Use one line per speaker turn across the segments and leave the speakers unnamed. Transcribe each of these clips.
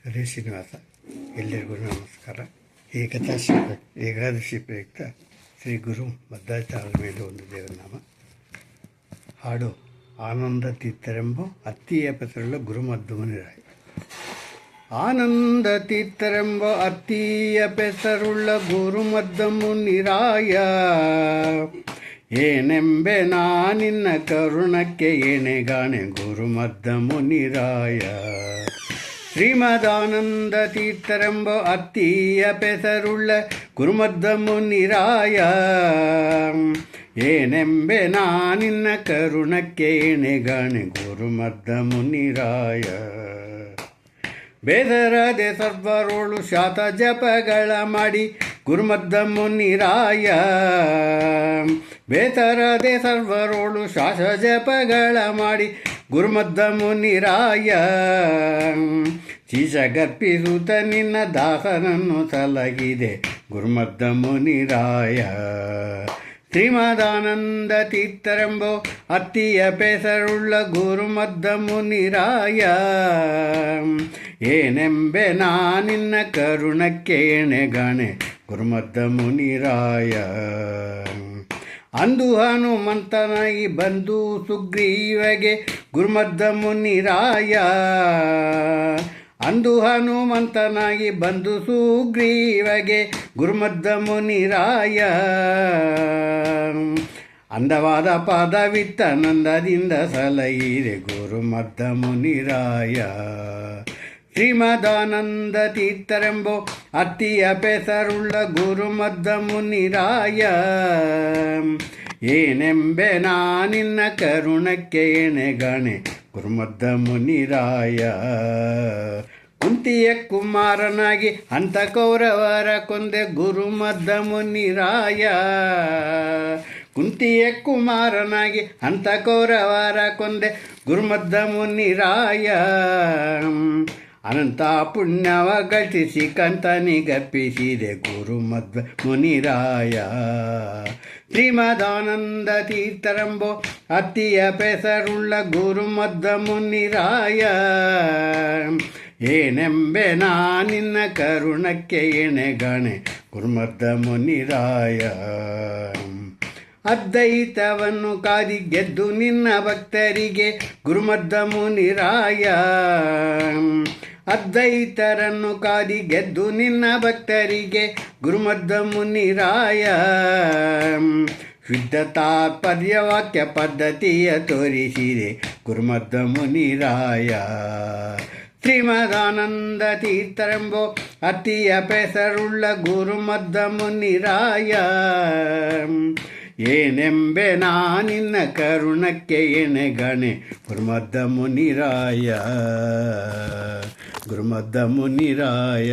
ಹರೇ ಶ್ರೀನಿವಾಸ. ಎಲ್ಲರಿಗೂ ನಮಸ್ಕಾರ. ಏಕಾದಶಿ ಪ್ರಯುಕ್ತ ಶ್ರೀ ಗುರು ಮಧ್ವಾಚಾರ್ಯರ ಮೇಲೆ ಒಂದು ದೇವರನಾಮ ಹಾಡು. ಆನಂದ ತೀರ್ಥರೆಂಬ ಅತ್ತಿಯ ಪೆಸರುಳ್ಳ ಗುರುಮದ್ದಮುನಿರಾಯ. ಆನಂದ ತೀರ್ಥರೆಂಬ ಅತ್ತಿಯ ಪೆಸರುಳ್ಳ ಗುರುಮದ್ದಮುನಿರಾಯ, ಏನೆಂಬೆ ನಾನಿನ್ನ ಕರುಣಕ್ಕೆ ಎಣೆಗಾಣೆ ಗುರುಮದ್ದಮುನಿರಾಯ. ಶ್ರೀಮದಾನಂದ ತೀರ್ಥರೆಂಬ ಅತ್ತಿಯ ಪೆಸರುಳ್ಳ ಗುರುಮದ್ದಮುನಿರಾಯ, ಏನೆಂಬೆ ನಾನಿನ್ನ ಕರುಣಕ್ಕೆ ಎಣೆಗಾಣೆ ಗುರುಮದ್ದಮುನಿರಾಯ. ಬೇಸರದೆ ಸರ್ವರೋಳು ಶಾತ ಜಪಗಳ ಮಾಡಿ ಗುರುಮದ್ದಮುನಿರಾಯ, ಬೇಸರದೆ ಸರ್ವರೋಳು ಶಾಸ ಜಪಗಳ ಮಾಡಿ ಗುರುಮದ್ದಮುನಿರಾಯ. ಶೀಶಗರ್ಪಿಸುತ್ತ ನಿನ್ನ ದಾಸನನ್ನು ಸಲಗಿದೆ ಗುರುಮದ್ದಮುನಿರಾಯ. ಶ್ರೀಮದಾನಂದ ತೀರ್ಥರೆಂಬ ಅತ್ತಿಯ ಪೆಸರುಳ್ಳ ಗುರುಮದ್ದಮುನಿರಾಯ, ಏನೆಂಬೆ ನಾನಿನ್ನ ಕರುಣಕ್ಕೆ ಎಣೆಗಾಣೆ ಗುರುಮದ್ದಮುನಿರಾಯ. ಅಂದು ಹನುಮಂತನಾಗಿ ಬಂದು ಸುಗ್ರೀವಗೆ ಗುರುಮದ್ದಮುನಿರಾಯ, ಅಂದು ಹನುಮಂತನಾಗಿ ಬಂದು ಸುಗ್ರೀವಗೆ ಗುರುಮದ್ದಮುನಿರಾಯ. ಅಂದವಾದ ಪದವಿತ್ತ ನಂದದಿಂದ ಸಲಹಿದೆ ಗುರುಮದ್ದಮುನಿರಾಯ. ಶ್ರೀಮದಾನಂದ ತೀರ್ಥರೆಂಬ ಅತ್ತಿಯ ಪೆಸರುಳ್ಳ ಗುರುಮದ್ದಮುನಿರಾಯ, ಏನೆಂಬೆ ನಾನಿನ್ನ ಕರುಣಕ್ಕೆ ಎಣೆಗಾಣೆ ಗುರುಮದ್ದಮುನಿರಾಯ. ಕುಂತಿಯ ಕುಮಾರನಾಗಿ ಅಂತ ಕೌರವರ ಕೊಂದೆ ಗುರುಮದ್ದಮುನಿರಾಯ, ಕುಂತಿಯ ಕುಮಾರನಾಗಿ ಅಂತ ಕೌರವರ ಕೊಂದೆ ಗುರುಮದ್ದಮುನಿರಾಯ. ಅನಂತ ಪುಣ್ಯವ ಗಳಿಸಿ ಕಂತನಿಗರ್ಪಿಸಿದೆ ಗುರುಮದ್ದಮುನಿರಾಯ. ಶ್ರೀಮದಾನಂದ ತೀರ್ಥರೆಂಬ ಅತ್ತಿಯ ಪೆಸರುಳ್ಳ ಗುರುಮದ್ದಮುನಿರಾಯ, ಏನೆಂಬೆ ನಾನಿನ್ನ ಕರುಣಕ್ಕೆ ಎಣೆಗಾಣೆ ಗುರುಮದ್ದಮುನಿರಾಯ. ಅದ್ವೈತವನ್ನು ಕಾದಿ ಗೆದ್ದು ನಿನ್ನ ಭಕ್ತರಿಗೆ ಗುರುಮದ್ದಮುನಿರಾಯ, ಅದ್ವೈತರನ್ನು ಕಾದಿ ಗೆದ್ದು ನಿನ್ನ ಭಕ್ತರಿಗೆ ಗುರುಮದ್ದಮುನಿರಾಯ. ಶುದ್ಧ ತಾತ್ಪರ್ಯ ವಾಕ್ಯ ಪದ್ಧತಿಯ ತೋರಿಸಿದೆ ಗುರುಮದ್ದಮುನಿರಾಯ. ಶ್ರೀಮದಾನಂದ ತೀರ್ಥರೆಂಬ ಅತ್ತಿಯ ಪೆಸರುಳ್ಳ ಗುರುಮದ್ದಮುನಿರಾಯ, ಏನೆಂಬೆ ನಾನಿನ್ನ ಕರುಣಕ್ಕೆ ಎಣೆಗಾಣೆ ಗುರುಮದ್ದಮುನಿರಾಯ, ಗುರುಮದ್ದಮುನಿರಾಯ.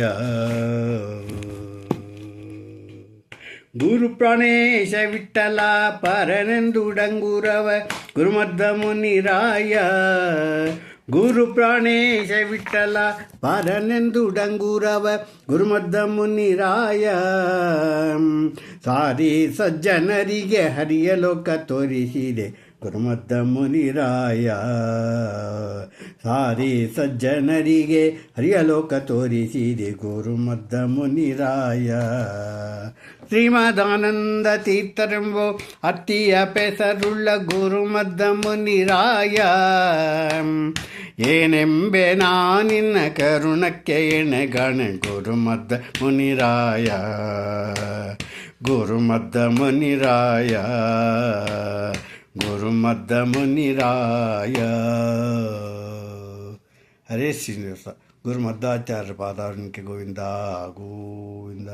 ಗುರು ಪ್ರಾಣೇಶ ವಿಠಲ ಪರನೆಂದು ಡಂಗುರವ ಗುರುಮದ್ದಮುನಿರಾಯ, ಗುರು ಪ್ರಾಣೇಶ ವಿಠಲ ಪರನೆಂದು ಡಂಗುರವ ಗುರುಮದ್ದಮುನಿರಾಯ. ಸಾರಿ ಸಜ್ಜನರಿಗೆ ಹರಿಯ ಲೋಕ ತೋರಿಸಿದೆ ಗುರುಮದ್ದಮುನಿರಾಯ, ಸಾರಿ ಸಜ್ಜನರಿಗೆ ಹರಿಯ ಲೋಕ ತೋರಿಸಿದೆ ಗುರುಮದ್ದಮುನಿರಾಯ. ಶ್ರೀಮದಾನಂದ ತೀರ್ಥರೆಂಬ ಅತ್ತಿಯ ಪೆಸರುಳ್ಳ ಗುರುಮದ್ದಮುನಿರಾಯ, ಏನೆಂಬೆ ನಾನಿನ್ನ ಕರುಣಕ್ಕೆ ಎಣೆಗಾಣೆ ಗುರುಮದ್ದಮುನಿರಾಯ, ಗುರುಮದ್ದಮುನಿರಾಯ, ಗುರುಮದ್ದಮುನಿರಾಯ. ಹರೇ ಶ್ರೀನಿವಾಸ. ಗುರುಮಧ್ವಾಚಾರ್ಯ ಪಾದಾರಣ್ಯಕ್ಕೆ ಗೋವಿಂದ ಗೋವಿಂದ.